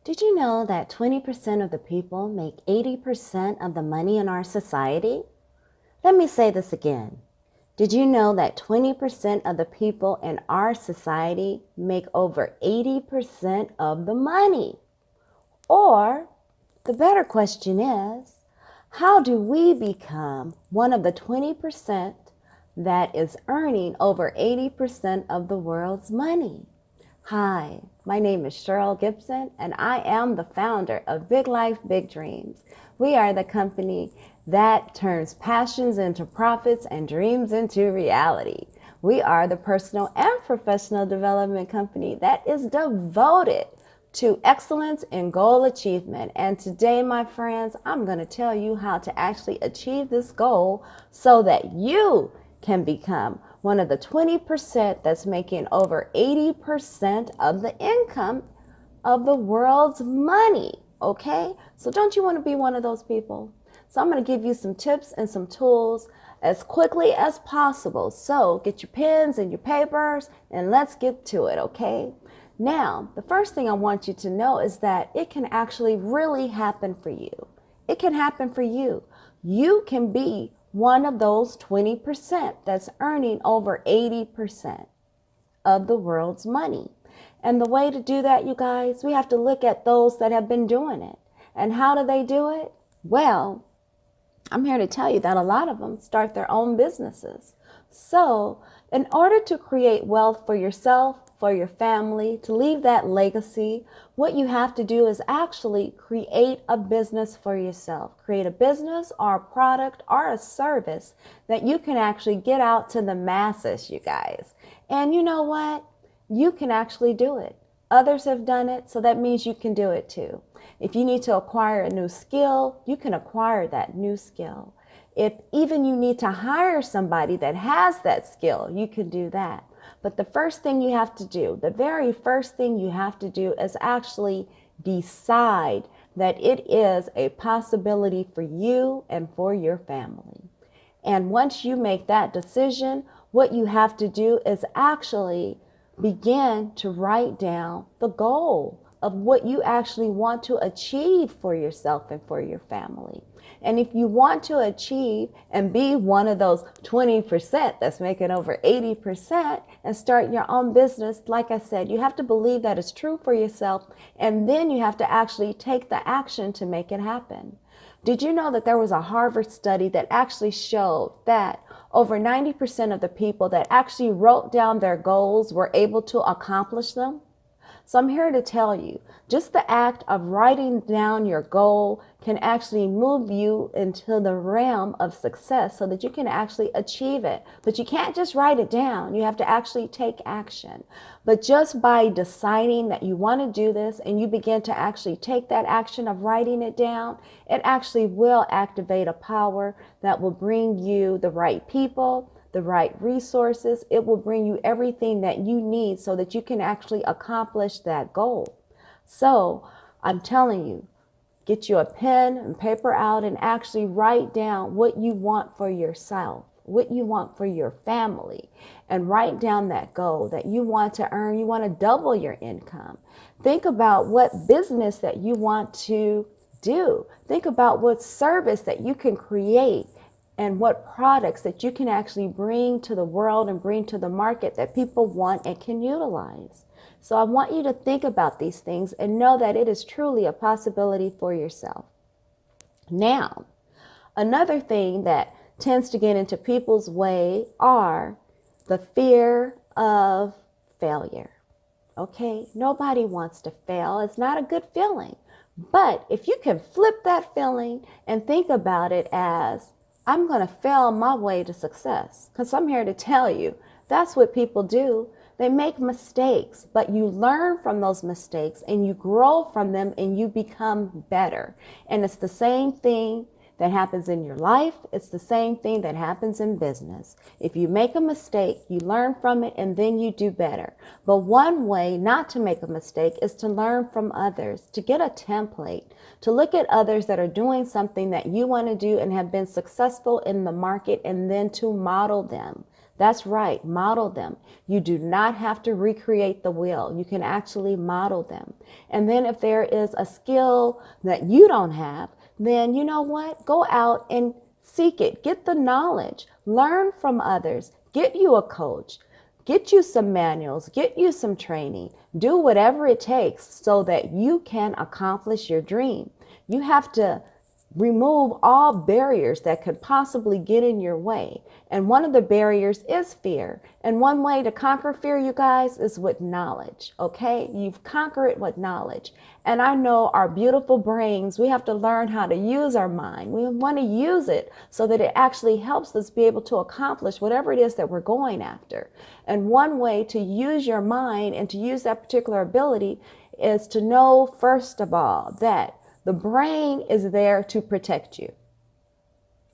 Did you know that 20% of the people make 80% of the money in our society? Let me say this again. Did you know that 20% of the people in our society make over 80% of the money? Or, the better question is, how do we become one of the 20% that is earning over 80% of the world's money? Hi, my name is Cheryl Gibson, and I am the founder of Big Life, Big Dreams. We are the company that turns passions into profits and dreams into reality. We are the personal and professional development company that is devoted to excellence in goal achievement. And today, my friends, I'm going to tell you how to actually achieve this goal so that you can become one of the 20% that's making over 80% of the income of the world's money. Okay? So don't you want to be one of those people? So I'm going to give you some tips and some tools as quickly as possible. So get your pens and your papers and let's get to it, okay? Now, the first thing I want you to know is that it can actually really happen for you. It can happen for you. You can be one of those 20% that's earning over 80% of the world's money. And the way to do that, you guys, we have to look at those that have been doing it. And how do they do it? Well, I'm here to tell you that a lot of them start their own businesses. So, in order to create wealth for yourself, for your family, to leave that legacy, what you have to do is actually create a business for yourself. Create a business or a product or a service that you can actually get out to the masses, you guys. And you know what? You can actually do it. Others have done it, so that means you can do it too. If you need to acquire a new skill, you can acquire that new skill. If even you need to hire somebody that has that skill, you can do that. But the first thing you have to do, the very first thing you have to do is actually decide that it is a possibility for you and for your family. And once you make that decision, what you have to do is actually begin to write down the goal of what you actually want to achieve for yourself and for your family. And if you want to achieve and be one of those 20% that's making over 80% and start your own business, like I said, you have to believe that it's true for yourself, and then you have to actually take the action to make it happen. Did you know that there was a Harvard study that actually showed that over 90% of the people that actually wrote down their goals were able to accomplish them? So I'm here to tell you, just the act of writing down your goal can actually move you into the realm of success so that you can actually achieve it. But you can't just write it down. You have to actually take action. But just by deciding that you want to do this and you begin to actually take that action of writing it down, it actually will activate a power that will bring you the right people, the right resources. It will bring you everything that you need so that you can actually accomplish that goal. So I'm telling you, get you a pen and paper out and actually write down what you want for yourself, what you want for your family, and write down that goal that you want to earn. You want to double your income. Think about what business that you want to do. Think about what service that you can create and what products that you can actually bring to the world and bring to the market that people want and can utilize. So I want you to think about these things and know that it is truly a possibility for yourself. Now, another thing that tends to get into people's way are the fear of failure. Okay, nobody wants to fail. It's not a good feeling. But if you can flip that feeling and think about it as, I'm going to fail my way to success. Because I'm here to tell you, that's what people do. They make mistakes, but you learn from those mistakes and you grow from them and you become better. And it's the same thing that happens in your life. It's the same thing that happens in business. If you make a mistake, you learn from it and then you do better. But one way not to make a mistake is to learn from others, to get a template, to look at others that are doing something that you want to do and have been successful in the market, and then to model them. That's right, model them. You do not have to recreate the wheel. You can actually model them. And then if there is a skill that you don't have, then you know what? Go out and seek it. Get the knowledge. Learn from others. Get you a coach. Get you some manuals. Get you some training. Do whatever it takes so that you can accomplish your dream. You have to remove all barriers that could possibly get in your way. And one of the barriers is fear. And one way to conquer fear, you guys, is with knowledge. Okay? You've conquered it with knowledge. And I know our beautiful brains, we have to learn how to use our mind. We want to use it so that it actually helps us be able to accomplish whatever it is that we're going after. And one way to use your mind and to use that particular ability is to know, first of all, that the brain is there to protect you.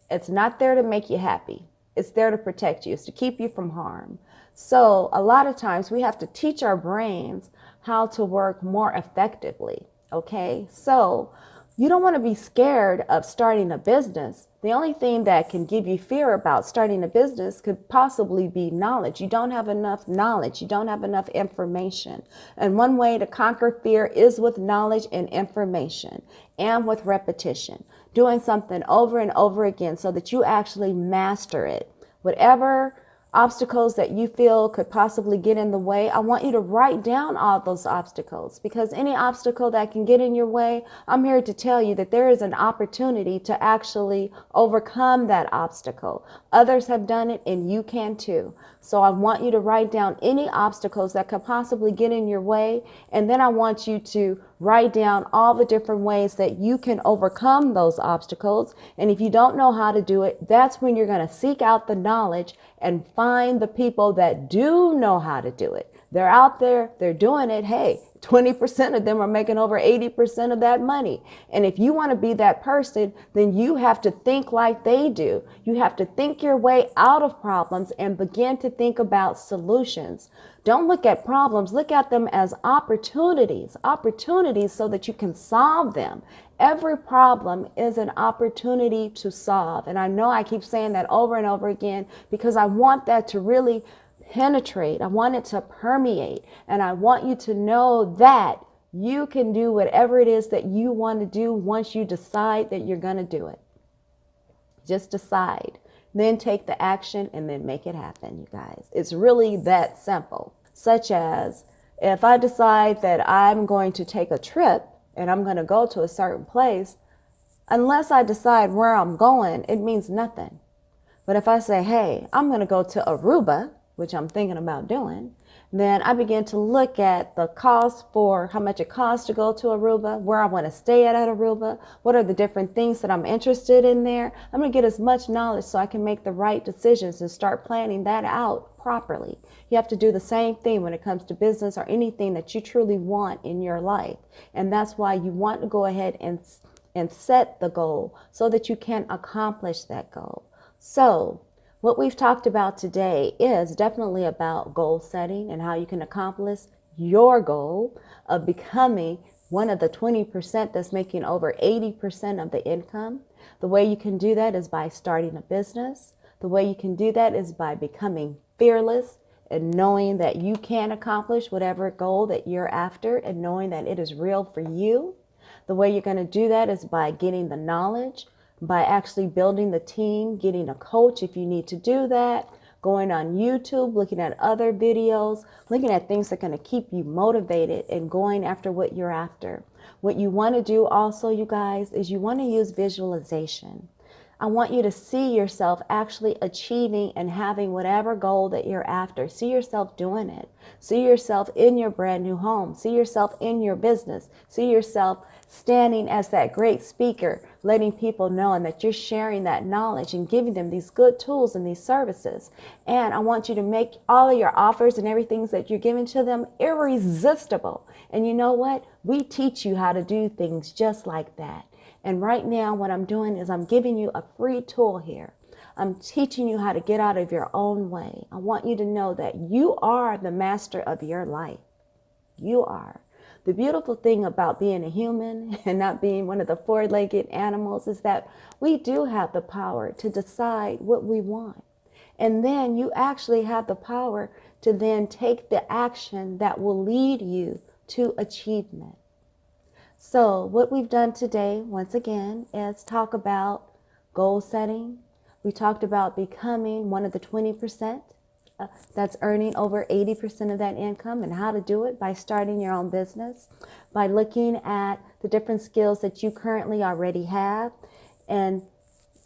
It's not there to make you happy. It's there to protect you. It's to keep you from harm. So a lot of times we have to teach our brains how to work more effectively. Okay? So you don't want to be scared of starting a business. The only thing that can give you fear about starting a business could possibly be knowledge. You don't have enough knowledge. You don't have enough information. And one way to conquer fear is with knowledge and information and with repetition. Doing something over and over again so that you actually master it. Whatever obstacles that you feel could possibly get in the way, I want you to write down all those obstacles, because any obstacle that can get in your way, I'm here to tell you that there is an opportunity to actually overcome that obstacle. Others have done it and you can too. So I want you to write down any obstacles that could possibly get in your way. And then I want you to write down all the different ways that you can overcome those obstacles. And if you don't know how to do it, that's when you're going to seek out the knowledge and find the people that do know how to do it. They're out there, they're doing it. Hey, 20% of them are making over 80% of that money. And if you want to be that person, then you have to think like they do. You have to think your way out of problems and begin to think about solutions. Don't look at problems, look at them as opportunities so that you can solve them. Every problem is an opportunity to solve. And I know I keep saying that over and over again because I want that to really penetrate. I want it to permeate. And I want you to know that you can do whatever it is that you want to do once you decide that you're going to do it. Just decide. Then take the action and then make it happen, you guys. It's really that simple. Such as if I decide that I'm going to take a trip and I'm going to go to a certain place, unless I decide where I'm going, it means nothing. But if I say, hey, I'm going to go to Aruba, which I'm thinking about doing, then I begin to look at the cost for how much it costs to go to Aruba, where I want to stay at Aruba, what are the different things that I'm interested in there. I'm going to get as much knowledge so I can make the right decisions and start planning that out properly. You have to do the same thing when it comes to business or anything that you truly want in your life. And that's why you want to go ahead and set the goal so that you can accomplish that goal. So what we've talked about today is definitely about goal setting and how you can accomplish your goal of becoming one of the 20% that's making over 80% of the income. The way you can do that is by starting a business. The way you can do that is by becoming fearless and knowing that you can accomplish whatever goal that you're after and knowing that it is real for you. The way you're going to do that is by getting the knowledge, by actually building the team, getting a coach if you need to do that, going on YouTube, looking at other videos, looking at things that are going to keep you motivated and going after what you're after. What you want to do also, you guys, is you want to use visualization. I want you to see yourself actually achieving and having whatever goal that you're after. See yourself doing it. See yourself in your brand new home. See yourself in your business. See yourself standing as that great speaker, letting people know and that you're sharing that knowledge and giving them these good tools and these services. And I want you to make all of your offers and everything that you're giving to them irresistible. And you know what? We teach you how to do things just like that. And right now, what I'm doing is I'm giving you a free tool here. I'm teaching you how to get out of your own way. I want you to know that you are the master of your life. You are. The beautiful thing about being a human and not being one of the four-legged animals is that we do have the power to decide what we want. And then you actually have the power to then take the action that will lead you to achievement. So what we've done today, once again, is talk about goal setting. We talked about becoming one of the 20% that's earning over 80% of that income, and how to do it by starting your own business, by looking at the different skills that you currently already have, and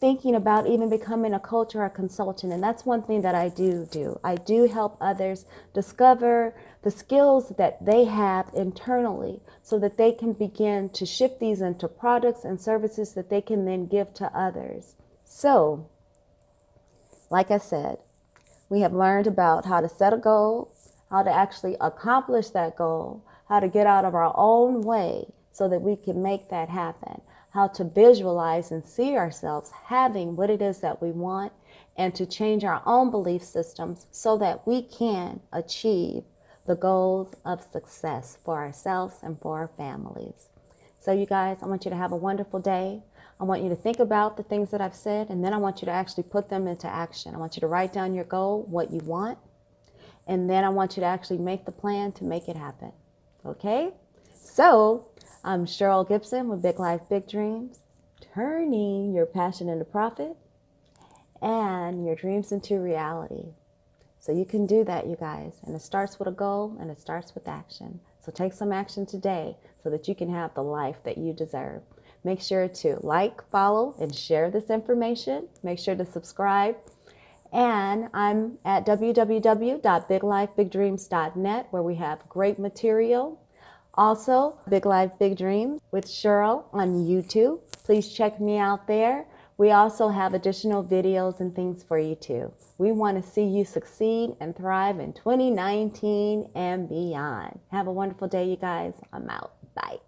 thinking about even becoming a coach or a consultant. And that's one thing that I do. I do help others discover the skills that they have internally so that they can begin to shift these into products and services that they can then give to others. So, like I said, we have learned about how to set a goal, how to actually accomplish that goal, how to get out of our own way so that we can make that happen, how to visualize and see ourselves having what it is that we want, and to change our own belief systems so that we can achieve the goals of success for ourselves and for our families. So you guys, I want you to have a wonderful day. I want you to think about the things that I've said, and then I want you to actually put them into action. I want you to write down your goal, what you want, and then I want you to actually make the plan to make it happen. Okay? So, I'm Cheryl Gibson with Big Life, Big Dreams, turning your passion into profit and your dreams into reality. So you can do that, you guys. And it starts with a goal, and it starts with action. So take some action today so that you can have the life that you deserve. Make sure to like, follow, and share this information. Make sure to subscribe. And I'm at www.biglifebigdreams.net, where we have great material. Also, Big Life, Big Dreams with Cheryl on YouTube. Please check me out there. We also have additional videos and things for you too. We want to see you succeed and thrive in 2019 and beyond. Have a wonderful day, you guys. I'm out. Bye.